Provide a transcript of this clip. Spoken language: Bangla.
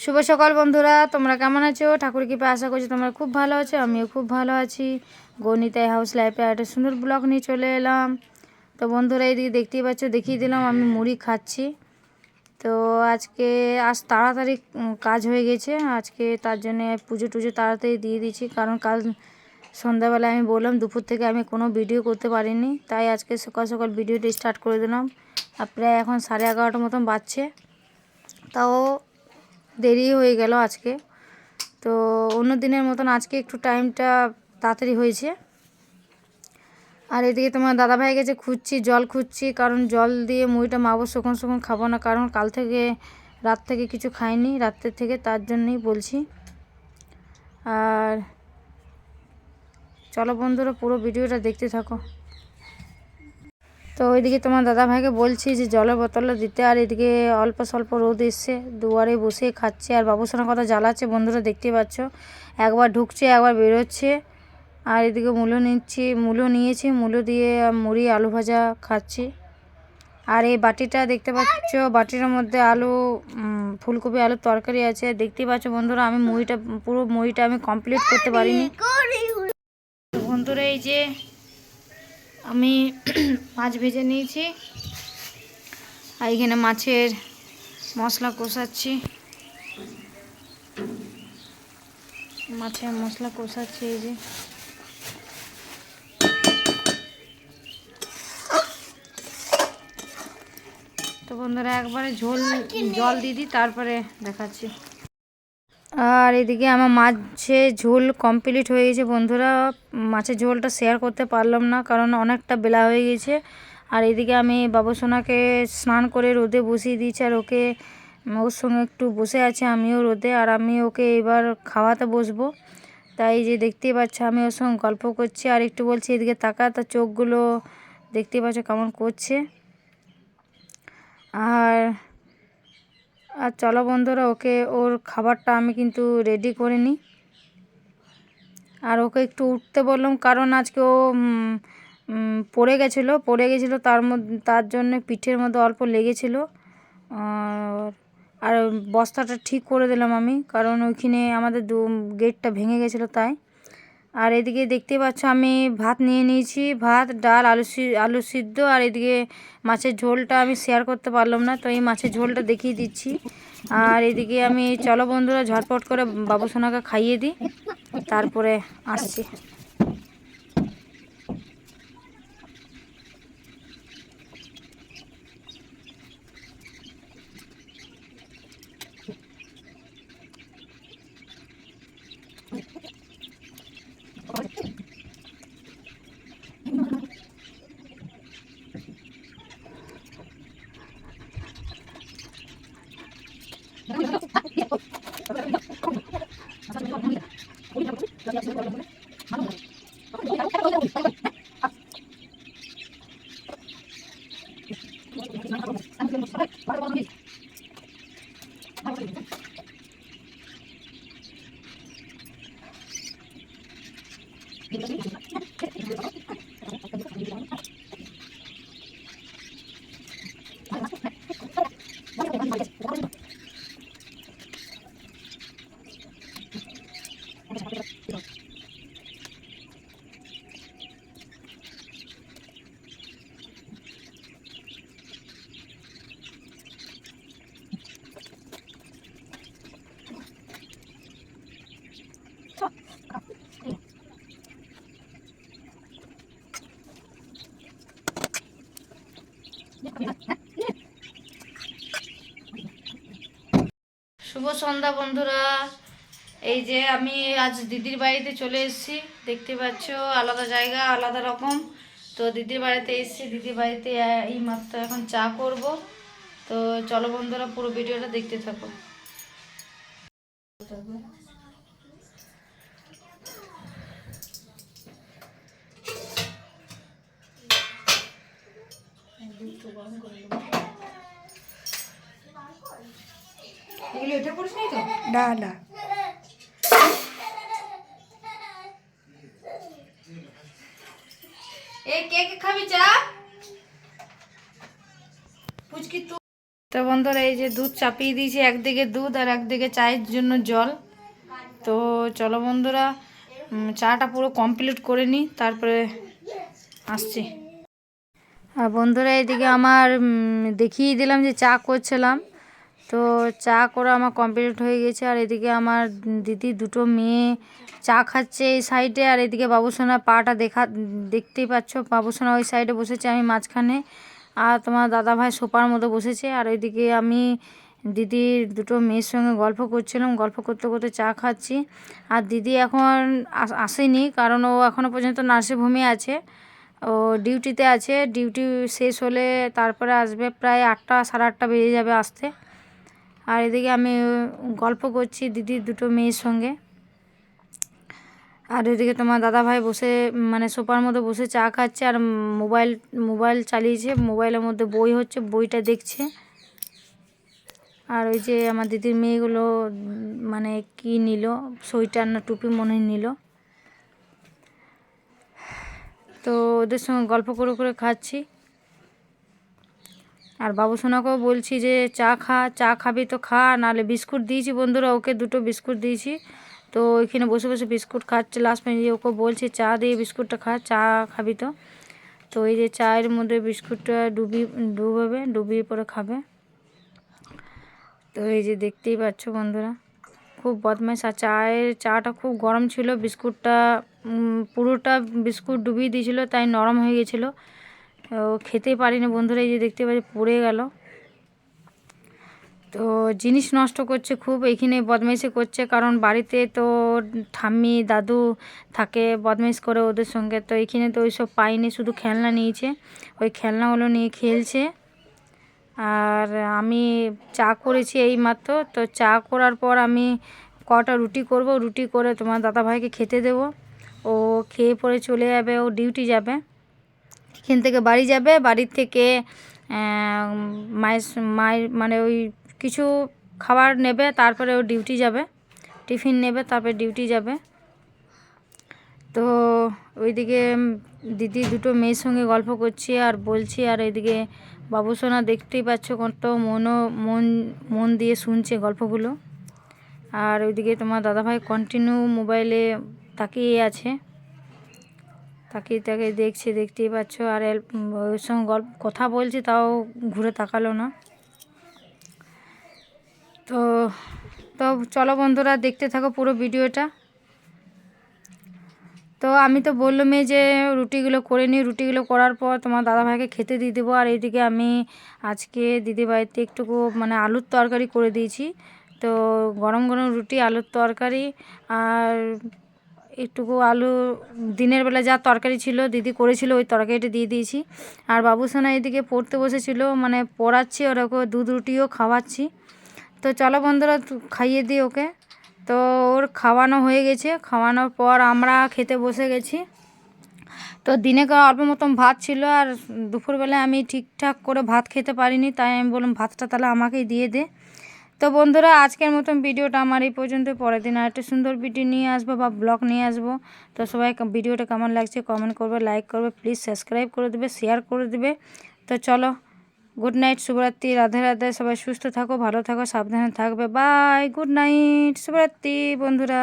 শুভ সকাল বন্ধুরা, তোমরা কেমন আছো? ঠাকুর কৃপায় আশা করছি তোমরা খুব ভালো আছো। আমিও খুব ভালো আছি। গণিতাই হাউস লাইফে একটা সুন্দর ব্লগ নিয়ে চলে এলাম। তো বন্ধুরা, এইদিকে দেখতেই পাচ্ছ, দেখিয়ে দিলাম আমি মুড়ি খাচ্ছি। তো আজকে তাড়াতাড়ি কাজ হয়ে গেছে আজকে, তার জন্যে পুজো টুজো তাড়াতাড়ি দিয়ে দিচ্ছি। কারণ কাল সন্ধ্যাবেলায় আমি বললাম দুপুর থেকে আমি কোনো ভিডিও করতে পারিনি, তাই আজকে সকাল সকাল ভিডিওটা স্টার্ট করে দিলাম। আর প্রায় এখন 11:30 মতন বাজছে, তাও দেরি হয়ে গেল আজকে। তো অন্য দিনের মতন আজকে একটু টাইমটা তাড়াতাড়ি হয়েছে। আর এদিকে তোমার দাদাভাই গেছে জল খুঁজছি, কারণ জল দিয়ে মুড়িটা মাখবো। শুকনো খাবো না, কারণ কাল থেকে রাত থেকে কিছু খাইনি, রাত্রের থেকে, তার জন্যই বলছি। আর চলো বন্ধুরা, পুরো ভিডিওটা দেখতে থাকো। তো ওইদিকে তোমার দাদাভাইকে বলছি যে জলের বোতলটা দিতে, আর এদিকে অল্প স্বল্প রোদ এসছে, দুয়ারে বসে খাচ্ছে। আর বাবুসোনার কথা জ্বালাচ্ছে বন্ধুরা, দেখতেই পাচ্ছ, একবার ঢুকছে একবার বেরোচ্ছে। আর এদিকে মূলো নিয়েছি, মূলো দিয়ে মুড়ি আলু ভাজা খাচ্ছি। আর এই বাটিটা দেখতে পাচ্ছ, বাটিটার মধ্যে ফুলকপি আলুর তরকারি আছে। দেখতেই পাচ্ছ বন্ধুরা, আমি পুরো মুড়িটা আমি কমপ্লিট করতে পারিনি। বন্ধুরা, এই যে আমি মাছ ভেজে নিয়েছি, আর এখানে মাছের মশলা কষাচ্ছি। এই যে তো বন্ধুরা, একবারে জল দিয়ে দিই, তারপরে দেখাচ্ছি। আর এদিকে আমার মাছের ঝোল কমপ্লিট হয়ে গেছে বন্ধুরা। মাছের ঝোলটা শেয়ার করতে পারলাম না, কারণ অনেকটা বেলা হয়ে গেছে। আর এদিকে আমি বাবুসোনাকে স্নান করে রোদে বসিয়ে দিয়েছি, আর ওর সঙ্গে একটু বসে আছে, আমিও রোদে। আর আমি ওকে এবার খাওয়াতে বসবো, তাই যে দেখতেই পাচ্ছ আমি ওর সঙ্গে গল্প করছি আর একটু বলছি এদিকে তাকা। তার চোখগুলো দেখতেই পাচ্ছ কেমন করছে। আর চলো বন্ধুরা, ওর খাবারটা আমি কিন্তু রেডি করে নিই। আর ওকে একটু উঠতে বললাম, কারণ আজকে ও পড়ে গেছিলো, তার জন্য পিঠের মধ্যে অল্প লেগেছিল। আর বস্তাটা ঠিক করে দিলাম আমি, কারণ ওইখানে আমাদের গেটটা ভেঙে গেছিলো তাই। আর এদিকে দেখতে পাচ্ছ আমি ভাত নিয়ে নিয়েছি, ভাত, ডাল, আলু সিদ্ধ। আর এদিকে মাছের ঝোলটা আমি শেয়ার করতে পারলাম না, তো এই মাছের ঝোলটা দেখিয়ে দিচ্ছি। আর এদিকে আমি, চলো বন্ধুরা, ঝটপট করে বাবুসোনাকে খাইয়ে দিই, তারপরে আসছি। শুভ সন্ধ্যা বন্ধুরা, এই যে আমি আজ দিদির বাড়িতে চলে এসেছি। দেখতে পাচ্ছ, আলাদা জায়গা, আলাদা রকম। তো দিদির বাড়িতে এসেছি, দিদির বাড়িতে এই মাত্র এখন চা করব। তো চলো বন্ধুরা, পুরো ভিডিওটা দেখতে থাকো। না না, এই কে কে খাবি চা? পুচকি তো বন্ধুরা এই যে দুধ চাপিয়ে দিয়েছি, একদিকে দুধ আর একদিকে চায়ের জন্য জল। তো চলো বন্ধুরা চাটা পুরো কমপ্লিট করে নিই, তারপরে আসছি। আর বন্ধুরা এইদিকে আমার দেখিয়ে দিলাম যে চা করছিলাম। তো চা করা আমার কমপ্লিট হয়ে গেছে। আর এদিকে আমার দিদি দুটো মেয়ে চা খাচ্ছে এই সাইডে, আর এদিকে বাবুসোনা পাটা দেখতেই পাচ্ছ। বাবুসোনা ওই সাইডে বসেছে, আমি মাঝখানে, আর তোমার দাদাভাই সোফার মতো বসেছে। আর ওইদিকে আমি দিদির দুটো মেয়ের সঙ্গে গল্প করছিলাম, গল্প করতে করতে চা খাচ্ছি। আর দিদি এখন আসেনি, কারণ ও এখনও পর্যন্ত নার্সিংহোমে আছে, ও ডিউটিতে আছে। ডিউটি শেষ হলে তারপরে আসবে, প্রায় 8টা 8:30 বেজে যাবে আসতে। আর এদিকে আমি গল্প করছি দিদির দুটো মেয়ের সঙ্গে। আর এদিকে তোমার দাদাভাই বসে মানে সোফার মধ্যে বসে চা খাচ্ছে, আর মোবাইল চালিয়েছে, মোবাইলের মধ্যে বই হচ্ছে, বইটা দেখছে। আর ওই যে আমার দিদির মেয়েগুলো মানে কি নিল, সোয়েটার না টুপি মনে নিল। তো ওদের সঙ্গে গল্প করে করে খাচ্ছি। আর বাবুসোনাকেও বলছি যে চা খাবি তো খা, নাহলে বিস্কুট দিয়েছি বন্ধুরা, ওকে দুটো বিস্কুট দিয়েছি। তো ওইখানে বসে বসে বিস্কুট খাচ্ছে। লাস্ট মিনিটে ওকে বলছি চা দিয়ে বিস্কুটটা খা, চা খাবি তো। তো এই যে চায়ের মধ্যে বিস্কুটটা ডুবিয়ে পরে খাবে। তো এই যে দেখতেই পাচ্ছ বন্ধুরা, খুব বদমাইশ। আর চাটা খুব গরম ছিল, বিস্কুটটা পুরোটা বিস্কুট ডুবিয়ে দিয়েছিল, তাই নরম হয়ে গেছিলো, খেতেই পারিনি বন্ধুরা। এই যে দেখতে পাচ্ছি পড়ে গেল। তো জিনিস নষ্ট করছে খুব, এইখানে বদমাইশি করছে, কারণ বাড়িতে তো ঠাম্মি দাদু থাকে, বদমাইশ করে ওদের সঙ্গে। তো এইখানে তো ওইসব পাইনি, শুধু খেলনা নিয়েছে, ওই খেলনাগুলো নিয়ে খেলছে। আর আমি চা করেছি এই মাত্র। তো চা করার পর আমি কটা রুটি করব, রুটি করে তোমার দাদাভাইকে খেতে দেবো। ও খেয়ে পরে চলে যাবে, ও ডিউটি যাবে। এখান থেকে বাড়ি যাবে, বাড়ির থেকে মায়ের মানে ওই কিছু খাবার নেবে, তারপরে ও ডিউটি যাবে, টিফিন নেবে, তারপরে ডিউটি যাবে। তো ওইদিকে দিদি দুটো মেয়ের সঙ্গে গল্প করছি আর বলছি। আর এইদিকে বাবুসোনা দেখতেই পাচ্ছ কত মন দিয়ে শুনছে গল্পগুলো। আর ওইদিকে তোমার দাদাভাই কন্টিনিউ মোবাইলে তাকিয়ে আছে, তাকিয়ে দেখতেই পাচ্ছ। আর ওর সঙ্গে কথা বলছি, তাও ঘুরে তাকালো না। তো তো চলো বন্ধুরা দেখতে থাকো পুরো ভিডিওটা। তো আমি তো বললামই যে রুটিগুলো করে নিই, রুটিগুলো করার পর তোমার দাদাভাইকে খেতে দিয়ে দেবো। আর এইদিকে আমি আজকে দিদিবাড়িতে একটুকু মানে আলুর তরকারি করে দিয়েছি। তো গরম গরম রুটি, আলুর তরকারি, আর একটুকু আলু, দিনের বেলা যা তরকারি ছিল দিদি করেছিল ওই তরকারিটা দিয়ে দিয়েছি। আর বাবুসোনা এদিকে পড়তে বসেছিল, মানে পড়াচ্ছি, ওর ওকে দুধ রুটিও খাওয়াচ্ছি। তো চলো বন্ধুরা খাইয়ে দিই ওকে। তো ওর খাওয়ানো হয়ে গেছে, খাওয়ানোর পর আমরা খেতে বসে গেছি। তো দিনে অল্প মতন ভাত ছিল, আর দুপুরবেলায় আমি ঠিকঠাক করে ভাত খেতে পারিনি, তাই আমি বললাম ভাতটা তাহলে আমাকেই দিয়ে দে। তো বন্ধুরা আজকের মতন ভিডিওটা আমার এই পর্যন্ত। পরের দিন আরেকটা সুন্দর ভিডিও নিয়ে আসবো বা ব্লগ নিয়ে আসবো। তো সবাই ভিডিওটা কেমন লাগছে কমেন্ট করবে, লাইক করবে, প্লিজ সাবস্ক্রাইব করে দেবে, শেয়ার করে দেবে। তো চলো, গুড নাইট, শুভরাত্রি, রাধে রাধে। সবাই সুস্থ থাকো, ভালো থাকো, সাবধানে থাকবে। বাই, গুড নাইট, শুভরাত্রি বন্ধুরা।